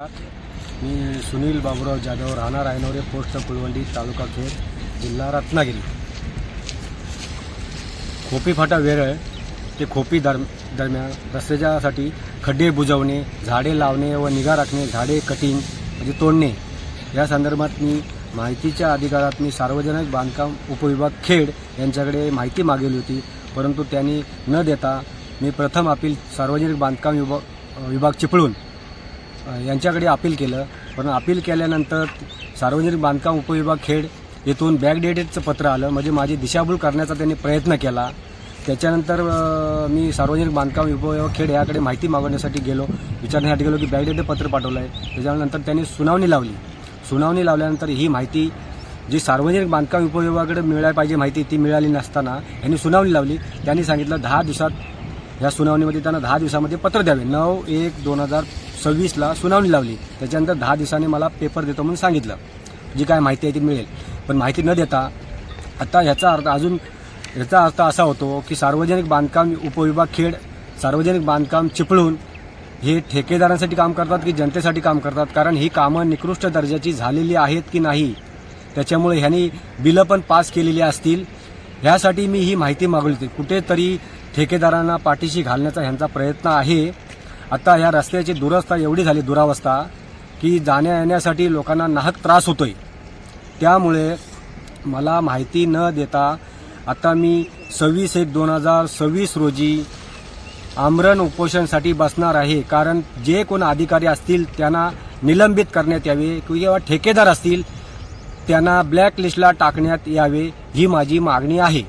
मी सुनील बाबूराव जाधव, राहणार ऐनोरे, पोस्ट कुळवंडी, तालुका खेड, जिल्हा रत्नागिरी। खोपी फाटा वेरळ ते खोपी दरम्यान रस्त्यासाठी खड्डे बुजवणे, झाडे लावणे व निगा राखणे, झाडे कटिंग म्हणजे तोडणे या संदर्भात मी माहितीच्या अधिकारात मी सार्वजनिक बांधकाम उपविभाग खेड यांच्याकडे माहिती मागवली होती, परंतु त्यांनी न देता मी प्रथम अपील सार्वजनिक बांधकाम विभाग चिपळूण यांच्याकडे अपील केलं। पण अपील केल्यानंतर सार्वजनिक बांधकाम उपविभाग खेड येथून बॅकडेटेडचं पत्र आलं, म्हणजे माझी दिशाभूल करण्याचा त्यांनी प्रयत्न केला। त्याच्यानंतर मी सार्वजनिक बांधकाम उपविभाग खेड याकडे माहिती मागवण्यासाठी गेलो, विचारण्यासाठी गेलो की बॅकडेटेड पत्र पाठवलं आहे। त्याच्यानंतर त्यांनी सुनावणी लावली। सुनावणी लावल्यानंतर ही माहिती जी सार्वजनिक बांधकाम उपविभागाकडे मिळायला पाहिजे माहिती ती मिळाली नसताना यांनी सुनावणी लावली। त्यांनी सांगितलं 10 दिवसात या सुनावणीमध्ये त्यांना 10 दिवसामध्ये पत्र द्यावे। 9/1/2026ला सुनावणी लावली। त्याच्यानंतर 10 दिवसांनी मला पेपर देतो म्हणून सांगितलं, जी काय माहिती आहे ती मिळेल। पण माहिती न देता आता याचा अर्थ असा होतो की सार्वजनिक बांधकाम उपविभाग खेड, सार्वजनिक बांधकाम चिपळूण हे ठेकेदारांसाठी काम करतात की जनतेसाठी काम करतात? कारण ही कामं निकृष्ट दर्जाची झालेली आहेत की नाही, त्याच्यामुळे ह्यांनी बिलं पण पास केलेली असतील, ह्यासाठी मी ही माहिती मागवली होती। कुठेतरी ठेकेदारांना पाठीशी घालण्याचा ह्यांचा प्रयत्न आहे। आता ह्या रस्त्याची दुरवस्था एवढी झाली, दुरावस्था, की जाण्या येण्यासाठी लोकांना नाहक त्रास होतोय। त्यामुळे मला माहिती न देता आता मी 26/1/2026 रोजी आमरण उपोषणासाठी बसणार आहे। कारण जे कोण अधिकारी असतील त्यांना निलंबित करण्यात यावे किंवा ठेकेदार असतील त्यांना ब्लॅक लिस्टला टाकण्यात यावे, ही माझी मागणी आहे।